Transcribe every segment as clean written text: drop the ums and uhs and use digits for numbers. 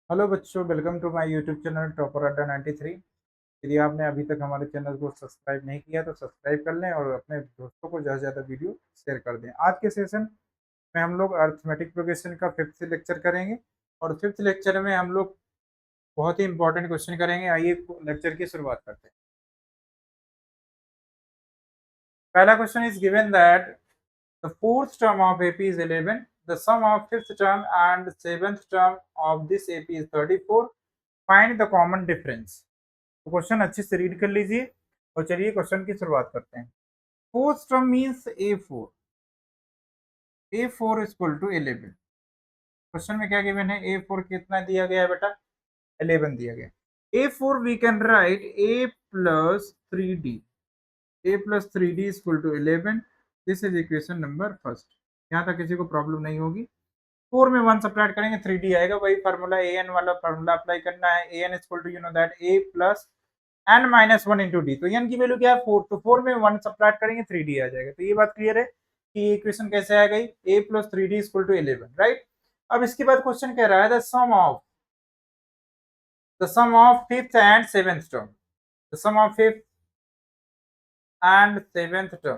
Hello बच्चों, welcome to my YouTube channel topper Adda 93। यदि आपने अभी तक हमारे चैनल को सब्सक्राइब नहीं किया तो सब्सक्राइब कर लें और अपने दोस्तों को ज़्यादा से ज़्यादा वीडियो शेयर कर दें। आज के सेशन में हम लोग अर्थमेटिक प्रोग्रेशन का फिफ्थ लेक्चर करेंगे और फिफ्थ लेक्चर में हम लोग बहुत ही इंपॉर्टेंट क्वेश्चन करेंगे। आइए लेक्चर की शुरुआत करते हैं। पहला question is given that the fourth term of AP is 11, the sum of fifth term and seventh term of this AP is 34, find the common difference. तो क्वेश्चन अच्छे से रीड कर लीजिए और चलिए क्वेश्चन की शुरुआत करते हैं। Fourth term means a four equal to 11। Question में क्या गिवन है, ए फोर कितना दिया गया है बेटा, 11 दिया गया। A four we can write a plus three d, a plus three d equal to 11। This is equation number first. यहाँ तक किसी को प्रॉब्लम नहीं होगी। फोर में वन सब्ट्रैक्ट करेंगे, थ्री डी आएगा। वही फार्मूला ए एन वाला फार्मूला अप्लाई करना है। A n equal to you know that a plus n minus one into d. तो एन की वैल्यू क्या है, फोर। तो फोर में वन सब्ट्रैक्ट करेंगे, थ्री डी आ जाएगा। तो ये बात क्लियर है कि इक्वेशन कैसे आ गई, a plus three d equal to 11, right. अब इसके बाद क्वेश्चन कह रहा है the sum of fifth and seventh term, the sum of fifth and seventh term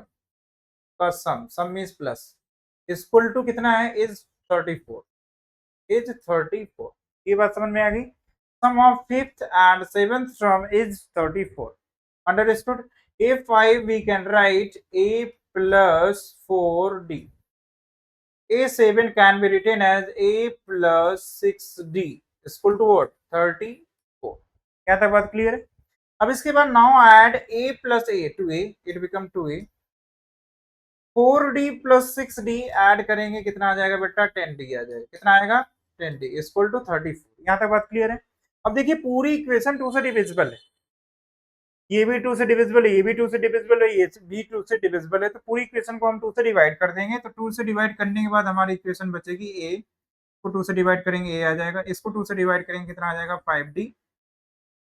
का sum means plus equal to कितना है, इज 34, इज 34। ये बात समझ में आ गई। Sum of fifth and seventh term is 34, understood। a5 we can write a plus 4d, a7 can be written as a plus 6d equal to what, 34। क्या तक बात क्लियर है। अब इसके बाद now add a plus a to a, it become 2a। 4d plus 6d add करेंगे, कितना आ जाएगा बेटा, 10d आ जाएगा। कितना आएगा, 10d इक्वल टू 34। यहाँ तक बात क्लियर है। अब देखिए पूरी इक्वेशन टू से डिविजिबल है, ये भी टू से डिविजिबल है, ये भी टू से डिविजिबल है, ये भी टू से डिविजिबल है। तो पूरी इक्वेशन को हम टू से डिवाइड कर देंगे। तो टू से डिवाइड करने के बाद हमारी इक्वेशन बचेगी ए को टू से डिवाइड करेंगे, ए आ जाएगा। इसको टू से डिवाइड करेंगे, कितना आ जाएगा, 5d।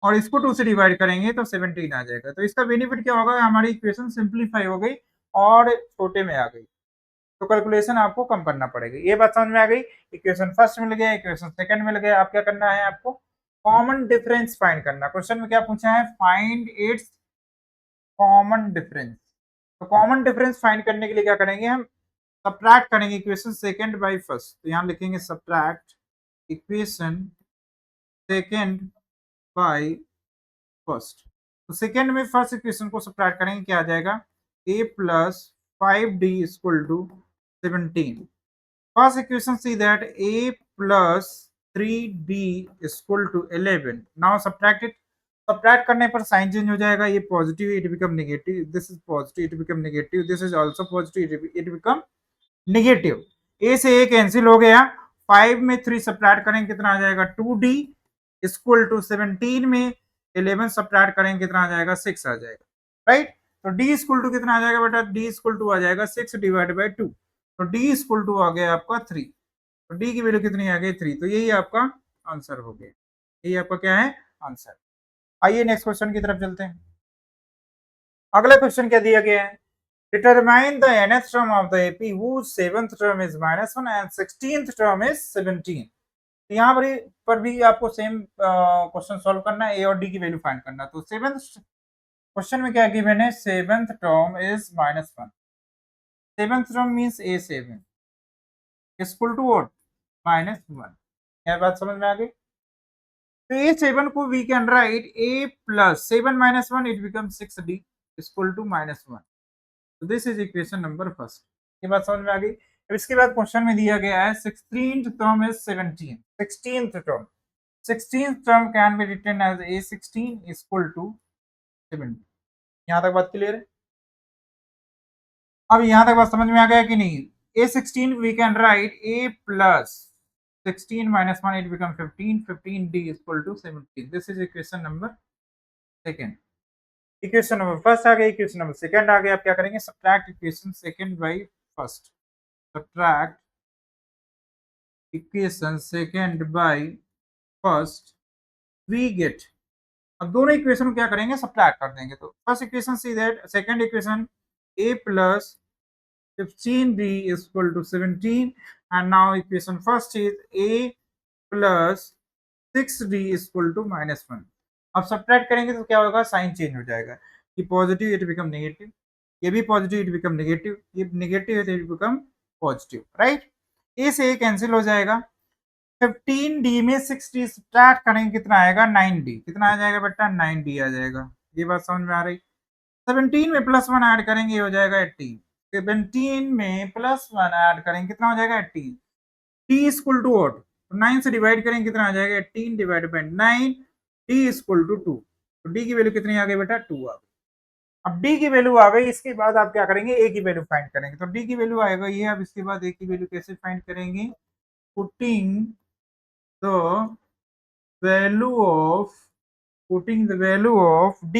और इसको टू से डिवाइड करेंगे तो 17 आ जाएगा। तो इसका बेनिफिट क्या होगा, हमारी इक्वेशन सिंप्लीफाई हो गई और छोटे में आ गई। तो कैलकुलेशन आपको कम करना पड़ेगी। ये बात समझ में आ गई। इक्वेशन फर्स्ट मिल गया, इक्वेशन सेकंड मिल गया। आप क्या करना है, आपको कॉमन डिफरेंस फाइंड करना। क्वेश्चन में क्या पूछा है, फाइंड इट्स कॉमन डिफरेंस। तो कॉमन डिफरेंस फाइंड करने के लिए क्या करेंगे, हम सब्ट्रैक्ट करेंगे इक्वेशन सेकंड बाय फर्स्ट। तो यहाँ लिखेंगे subtract equation second by first. तो सेकंड में फर्स्ट इक्वेशन को सब्ट्रैक्ट करेंगे, क्या आ जाएगा, a plus 5d equal to 17। First equation see that a plus 3d equal to 11। Now subtract it. Subtract करने पर साइन चेंज हो जाएगा, ये positive it become negative, this is positive it become negative, this is also positive it become negative. A से a cancel हो गया। 5 में 3 subtract करेंगे, कितना आ जाएगा, 2d इक्वल टू 17 में 11 सब्ट्रैक्ट करेंगे, कितना आ जाएगा, 6 आ जाएगा, राइट। तो d इक्वल टू कितना आ जाएगा बेटा, d इक्वल टू आ जाएगा 6 डिवाइड बाई 2। तो d इक्वल टू आ गया आपका 3। तो d की वैल्यू कितनी आ गई, 3। तो यही आपका आंसर हो गया। यही आपका क्या है, आंसर। आइए नेक्स्ट क्वेश्चन की तरफ चलते हैं। अगला क्वेश्चन क्या दिया गया है, determine the nth term of the AP whose seventh term is -1 and 16th term is 17। तो यहाँ पर भी आपको सेम क्वेश्चन सॉल्व करना है, ए और डी की वैल्यू फाइंड करना है। तो सेवेंथ क्वेश्चन में क्या गिवन है, seventh term is -1। Seventh term means a7 equal to what, -1। यह बात समझ में आ गई। तो a7 को we can write a plus 7 minus 1, it become 6d equal to -1। तो this is equation number first. ये बात समझ में आ गई। अब इसके बाद क्वेश्चन में दिया गया है 16th term is 17। 16th term can be written as a16 equal to 17। यहाँ तक बात क्लियर है। अब यहाँ तक बात समझ में आ गया कि नहीं। a16 we can write a plus 16 minus 1, it become 15, 15d equal to 17। This is equation number second. Equation number first आ गया, इक्वेशन नंबर सेकंड आ गया। आप क्या करेंगे, subtract equation second by first. Subtract equation second by first, we get. अब दोनों equation को क्या करेंगे, सब्ट्रैक्ट कर देंगे। तो first equation see that second equation a plus 15d equal to 17 and now equation first is a plus 6d equal to -1। अब subtract करेंगे तो क्या होगा, साइन चेंज हो जाएगा, कि पॉजिटिव इट बिकम नेगेटिव, ये भी पॉजिटिव इट बिकम नेगेटिव, ये नेगेटिव है तो इट बिकम पॉजिटिव, राइट। ए से ए कैंसिल हो जाएगा। 15d में 6d सब्ट्रैक्ट करेंगे कितना आएगा, 9d। कितना आ जाएगा बेटा, 9d आ जाएगा। ये बात समझ में आ रही। 17 में +1 ऐड करेंगे, ये हो जाएगा 18। 17 में +1 ऐड करेंगे कितना हो जाएगा, 18। t इक्वल टू व्हाट, 9 से डिवाइड करेंगे कितना आ जाएगा, 18 divide by 9, t equal to 2। तो d की वैल्यू कितनी आ गई बेटा, 2 आ गई। अब d की वैल्यू आ गई, इसके बाद आप क्या करेंगे, a की वैल्यू फाइंड करेंगे। तो d की वैल्यू आएगा ये। अब इसके बाद a की वैल्यू कैसे फाइंड करेंगे, putting the value of d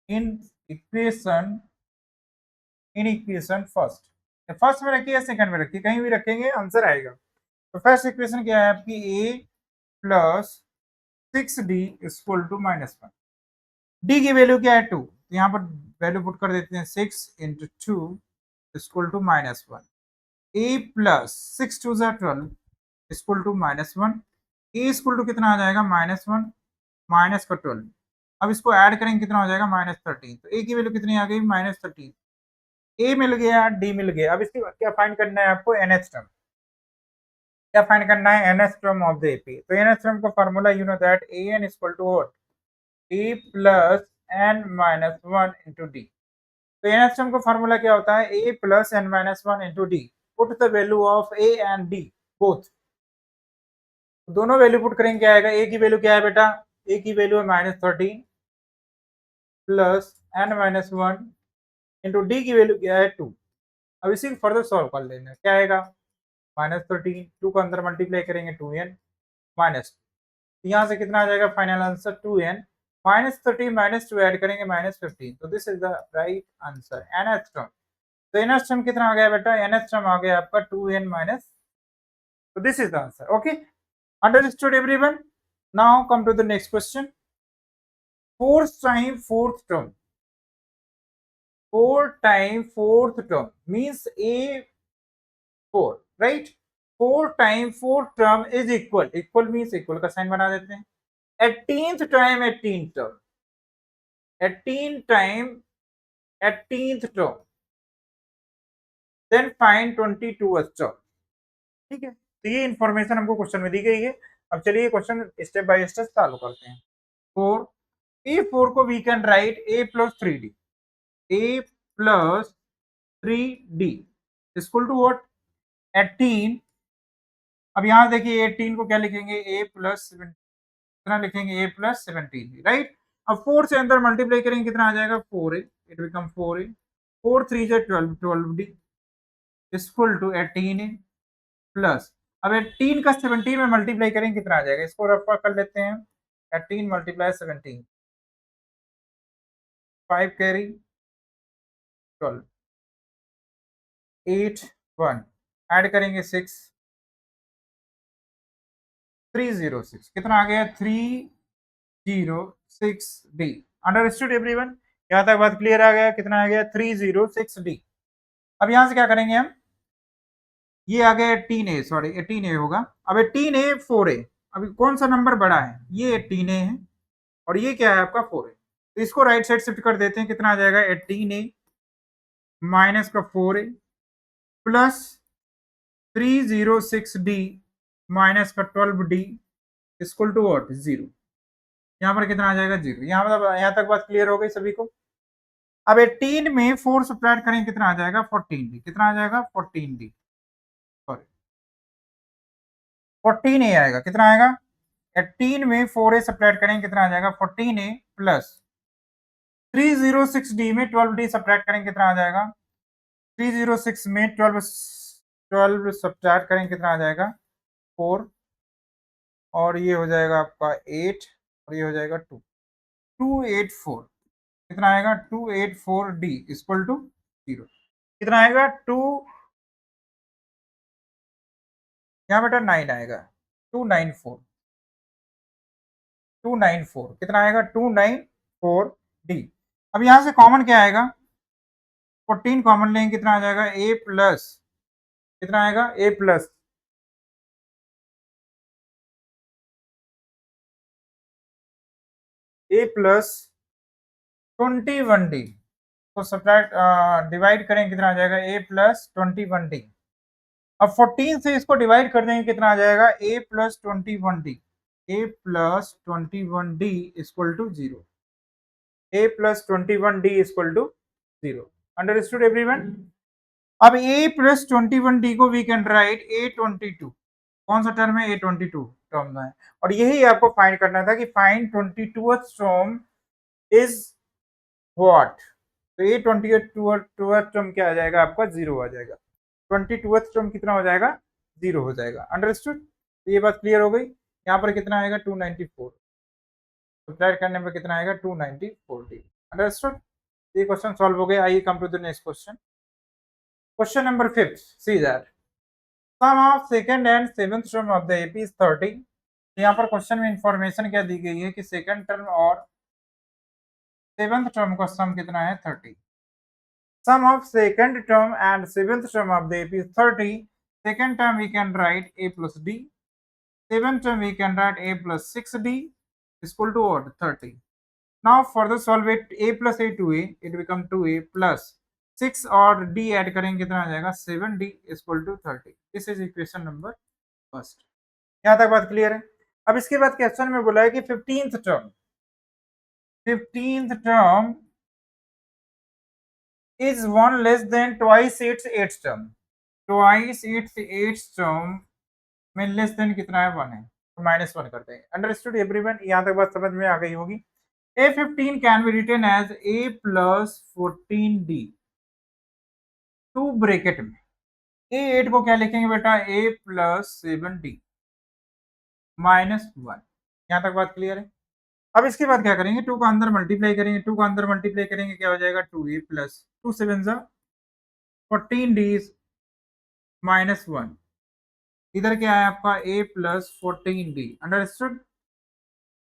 in equation first. First में रखिए या सेकंड में रखिए, कहीं भी रखेंगे आंसर आएगा। तो फर्स्ट इक्वेशन क्या है आपकी, a plus 6d equal to -1। d की वैल्यू क्या है, 2। तो यहाँ पर वैल्यू पुट कर देते हैं, 6 into 2 equal to -1। a plus 6 2 12 equal to -1। a equal to कितना आ जाएगा, -1 माइनस का 12। अब इसको ऐड करेंगे कितना हो जाएगा, -13। तो a की वैल्यू कितनी आ गई, -13। a मिल गया, d मिल गया। अब इसके बाद क्या फाइंड करना है आपको, nth टर्म। क्या फाइंड करना है, nth term of the AP। तो nth टर्म का formula you know that an equal to what, a plus n minus 1 into d. तो nth टर्म का फार्मूला क्या होता है, a plus n minus 1 into d. Put the value of a and d both. दोनों value put करेंगे, क्या आएगा, a की वैल्यू क्या है बेटा, a की वैल्यू है -13 plus n minus 1 into D की वैल्यू क्या है, 2। अब इसी को फर्दर सॉल्व कर लेना है, क्या आएगा, -13, 2 को अंदर मल्टीप्लाई करेंगे 2n माइनस, यहाँ से कितना आ जाएगा, फाइनल आंसर 2n -13 -2 ऐड करेंगे -15। तो this is the right answer, nth term. तो nth टर्म कितना आ गया बेटा, nth टर्म आ गया आपका 2n माइनस। तो this is the answer. Okay, understood everyone. Now come to the next question. 4 time fourth term, 4 time fourth term means a4, right. 4 time fourth term is equal, equal means equal का sign बना देते हैं। 18th time 18 term, 18 time 18th term, then find 22th term. ठीक है, तो ये information हमको question में दी गई है। अब चलिए क्वेश्चन स्टेप बाय स्टेप चालू करते हैं। 4, a4 को we can write a plus 3d, a plus 3d equal to what, 18। अब यहाँ देखिए 18 को क्या लिखेंगे, a प्लस 7, कितना लिखेंगे, a प्लस 17, राइट। अब 4 से अंदर मल्टीप्लाई करेंगे कितना आ जाएगा, 4a, इट बिकम 4a। 4 3 जा 12, 12d equal to 18a plus, अब 18 का 17 में मल्टीप्लाई करेंगे कितना आ जाएगा, इसको रफा कर लेते हैं। 18 मल्टीप्लाई 17, 5 कैरी 12, 8 1 ऐड करेंगे 6, 306, कितना आ गया, 306d। अंडरस्टूड एवरीवन, यहाँ तक बात क्लियर आ गया, कितना आ गया, 306d। अब यहाँ से क्या करेंगे हम, ये आ गया 18a, सॉरी 18a होगा। अब 18a 4a, अभी कौन सा नंबर बड़ा है, ये 18a है और ये क्या है आपका 4a। तो इसको राइट साइड शिफ्ट कर देते हैं, कितना आ जाएगा, 18a माइनस का 4a प्लस 306d माइनस का 12d इक्वल टू व्हाट, 0। यहाँ पर कितना आ जाएगा, 0। यहाँ मतलब यहाँ तक बात क्लियर हो गई सभी को। अब 18 में 4 सब्ट्रैक्ट करें कितना आ जाएगा, 14d। कितना आ जाएगा, 14d, सॉरी 14a आएगा। कितना आएगा, 18 में 4a सब्ट्रैक्ट करेंगे कितना आ जाएगा, 14a प्लस 306d में 12d सब्ट्रैक्ट करेंगे कितना आ जाएगा, 306 में 12 सब्ट्रैक्ट करेंगे कितना आ जाएगा, 4, और ये हो जाएगा आपका 8 और ये हो जाएगा 2, 284। कितना आएगा, 284d इक्वल टू 0। कितना आएगा, 2, यहाँ बेटा 9 आएगा, 294, 294 कितना आएगा, 294d। अब यहाँ से कॉमन क्या आएगा, 14 कॉमन लेंगे कितना आ जाएगा, a प्लस, कितना आएगा, a plus A plus 21d तो सब्ट्रैक्ट डिवाइड करेंगे कितना आ जाएगा ए प्लस 21d। अब 14 से इसको डिवाइड कर देंगे कितना आ जाएगा a plus 21d। A plus 21d equal to 0। A plus 21d equal to 0। Understood everyone. अब a प्लस 21d को वी कैन राइट a22। कौन सा टर्म है a22 टर्म है और यही आपको फाइंड करना था कि find 22th term is what. तो a22th टर्म क्या आ जाएगा आपका 0 आ जाएगा। 22th टर्म कितना हो जाएगा 0 हो जाएगा। अंडरस्टूड। तो ये बात क्लियर हो गई। यहाँ पर कितना आएगा 294 सब्ट्रैक्ट करने पर कितना आएगा 294d। अंडरस्टूड। ये क्वेश्चन सॉल्व हो गया। आइए come to the next question. Question number 5. See that sum of second and seventh term of the AP is 30. यहाँ पर क्वेश्चन में इंफॉर्मेशन क्या दी गई है कि सेकंड टर्म और सेवेंथ टर्म का सम कितना है 30। Sum of second term and seventh term of the AP is 30. Second term we can write a plus d. Seventh term we can write a plus 6d is equal to what 30. Now further solve it a plus a to a it become 2a plus 6 और d add करेंगे कितना आ जाएगा 7d equal to 30। This is equation number first. यहाँ तक बात clear है। अब इसके बाद क्वेश्चन में बोला है कि 15th term is 1 less than twice its 8th term. Twice its 8th term में लेस देन कितना है 1 है तो -1 कर देंगे। Understood everyone. यहाँ तक बात समझ में आ गई होगी। A15 can be written as a plus 14d two bracket में A8 को क्या लिखेंगे बेटा a प्लस 7d -1। यहाँ तक बात क्लियर है। अब इसके बाद क्या करेंगे 2 को अंदर मल्टीप्लाई करेंगे। 2 को अंदर मल्टीप्लाई करेंगे क्या हो जाएगा 2a प्लस 2 7 14d -1। इधर क्या है आपका a plus 14d। Understood.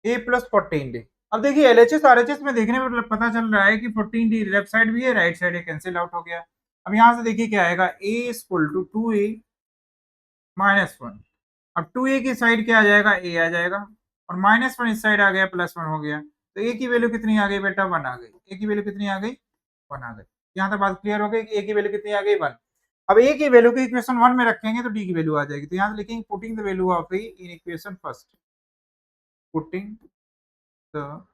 a plus 14d। अब देखिए LHS RHS में देखने में पता चल रहा है कि 14d लेफ्ट साइड भी है राइट साइड है कैंसिल आउट हो गया। अब यहाँ से देखिए क्या आएगा a इक्वल टू 2a -1। अब 2a की साइड क्या आ जाएगा a आ जाएगा और -1 इस साइड आ गया +1 हो गया। तो a की वैल्यू कितनी आ गई बेटा 1 आ गई। a की वैल्यू कितनी आ गई 1 आ गई। यहाँ तक बात क्लियर हो गई कि a की वैल्यू कितनी आ गई 1। अब a की वैल्यू को इक्वेशन 1 में रखेंगे तो d की वैल्यू आ जाएगी। तो यहाँ से लिखेंगे putting the value of a in equation first. Putting the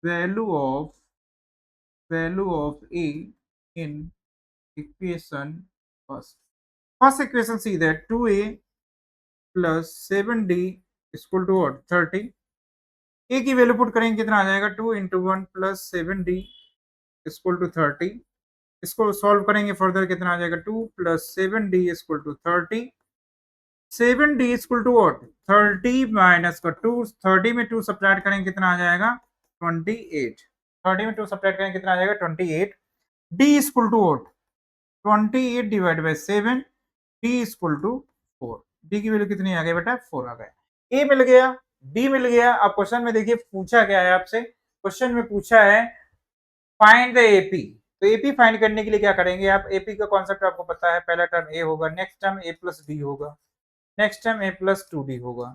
value of a in equation first. First equation see that 2a plus 7d is equal to what 30। a की वैल्यू पुट करेंगे कितना आ जाएगा 2 into 1 plus 7d is equal to 30। इसको solve करेंगे further कितना आ जाएगा 2 plus 7d is equal to 30। 7d is equal to what 30 minus का 2। 30 में 2 सब्ट्रैक्ट करेंगे कितना आ जाएगा 28। 30 में 2 सब्ट्रैक्ट करेंगे कितना आ जाएगा 28। d is equal to what 28 divide by 7 d equal to 4। d की वैल्यू कितनी आ गई बेटा 4 आ गया। a मिल गया d मिल गया। अब क्वेश्चन में देखिए पूछा क्या है आपसे। क्वेश्चन में पूछा है फाइंड द एपी। तो एपी फाइंड करने के लिए क्या करेंगे आप। एपी का कॉन्सेप्ट आपको पता है। पहला टर्म a होगा next term a plus d होगा next term a plus 2d होगा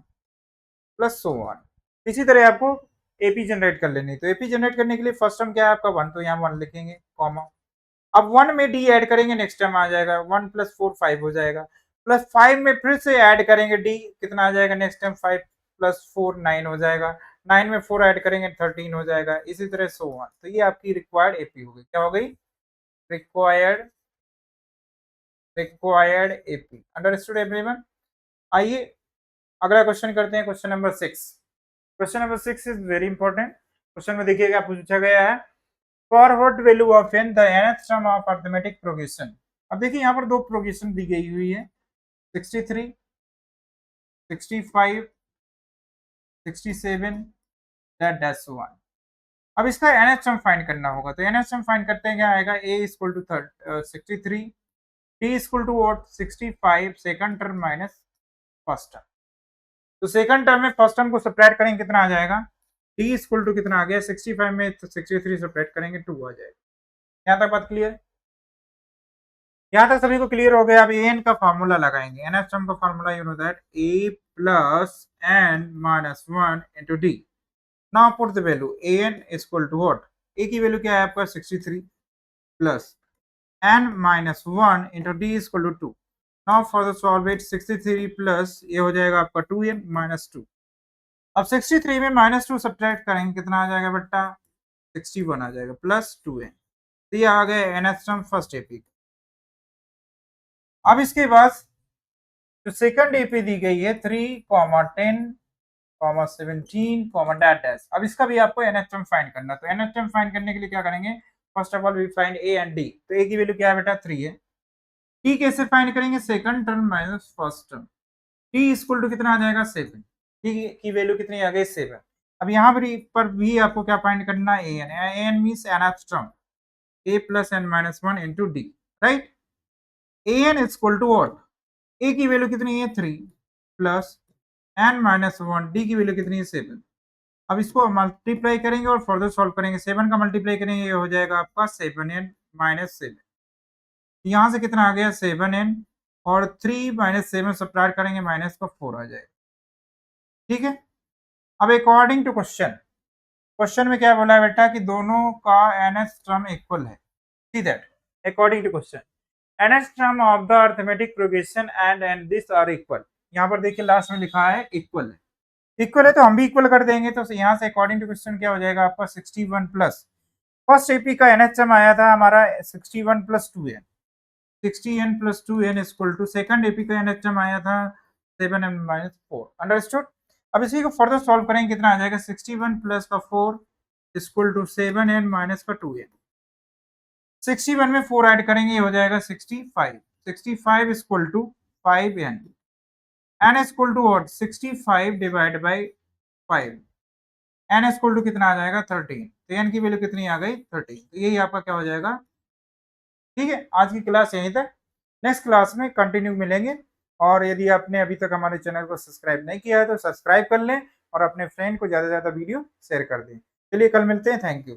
प्लस सो ऑन। इसी तरह आपको एपी जनरेट कर लेनी। तो एपी जनरेट करने के लिए फर्स्ट टर्म क्या है आपका 1 तो यहाँ 1 लिखेंगे कॉमा। अब 1 में d ऐड करेंगे नेक्स्ट टर्म आ जाएगा 1 प्लस 4 5 हो जाएगा प्लस 5 में फिर से ऐड करेंगे d कितना आ जाएगा नेक्स्ट टर्म 5 प्लस 4 9 हो जाएगा। 9 में 4 ऐड करेंगे 13 हो जाएगा। इसी तरह सो ऑन। तो ये आपकी रिक्वायर्ड एपी हो गई। क्या हो गई रिक्वायर्ड एपी। Understood everyone. आइए अगला क्वेश्चन करते हैं। Question number 6। Question number 6 is very important. Question में देखिएगा पूछा गया है for what value of n the nth term of arithmetic progression. अब देखिए यहाँ पर दो प्रोग्रेशन दी गई हुई है 63 65 67 दैट सो ऑन। अब इसका nth टर्म फाइंड करना होगा। तो nth टर्म फाइंड करते हैं क्या आएगा a equal to 63 t equal to what 65 second term minus first term. तो सेकंड टर्म में फर्स्ट टर्म को सब्ट्रैक्ट करेंगे कितना आ जाएगा t इक्वल टू कितना आ गया 65 में तो 63 सब्ट्रैक्ट करेंगे 2 आ जाएगा। यहाँ तक बात क्लियर। यहाँ तक सभी को क्लियर हो गया। अब an का फार्मूला लगाएंगे। nth टर्म का formula you know that a plus n minus 1 into d। Now put the value an is equal to what, a की वैल्यू क्या है आपका 63 plus n minus 1 into d is equal to 2। Now for the solve it 63 plus ये हो जाएगा आपका 2n minus 2। अब 63 में माइनस 2 सब्ट्रैक्ट करेंगे कितना आ जाएगा बेटा 61 आ जाएगा प्लस 2n। तो ये आ गया nth टर्म फर्स्ट एपी। अब इसके बाद जो सेकंड एपी दी गई है 3, 10, 17, डैट डैश। अब इसका भी आपको nth टर्म फाइंड करना है। तो nth टर्म फाइंड करने के लिए क्या करेंगे, first of all we find a and d। तो a की वैल्यू क्या है बेटा 3 है। t कैसे फाइंड करेंगे, second term minus first term. t equal to कितना आ जाएगा 7। t की वैल्यू कितनी आ गई 7। अब यहाँ पर भी आपको क्या फाइंड करना है, an means nth term a plus n minus 1 into d, right. an equal to what, a की वैल्यू कितनी है 3 प्लस n माइनस 1, d की वैल्यू कितनी है 7। अब इसको मल्टीप्लाई करेंगे और फर्दर सॉल्व करेंगे, 7 का मल्टीप्लाई करेंगे ये हो जाएगा आपका 7n माइनस 7। यहाँ से कितना आ गया 7n और 3 माइनस 7 सब्ट्रैक्ट करेंगे माइनस का 4 आ जाएगा, ठीक है। अब अकॉर्डिंग टू क्वेश्चन में क्या बोला है बेटा कि दोनों का nth टर्म इक्वल है। See that according to question nth term of the arithmetic progression and this are equal. यहाँ पर देखिए लास्ट में लिखा है इक्वल है, इक्वल है तो हम भी इक्वल कर देंगे। तो यहाँ से अकॉर्डिंग टू क्वेश्चन क्या हो जाएगा आपका 61 प्लस फर्स्ट एपी का nth टर्म आया था हमारा 61 plus 2n, 60n plus 2n equal to second AP का nth टर्म आया था 7n माइनस 4। अंडरस्टूड। अब इसी को फर्दर सॉल्व करेंगे कितना आ जाएगा 61 प्लस का 4 इक्वल टू 7n माइनस का 2n। 61 में 4 ऐड करेंगे ये हो जाएगा 65। 65 equal to 5n, n equal to what 65 divide by 5, n equal to कितना आ जाएगा 13। तो n की वैल्यू कितनी आ गई 13। तो यही आपका क्या हो जाएगा, ठीक है। आज की क्लास यहीं तक, नेक्स्ट क्लास में कंटिन्यू मिलेंगे। और यदि आपने अभी तक हमारे चैनल को सब्सक्राइब नहीं किया है तो सब्सक्राइब कर लें और अपने फ्रेंड को ज़्यादा से ज़्यादा वीडियो शेयर कर दें। चलिए कल मिलते हैं, थैंक यू।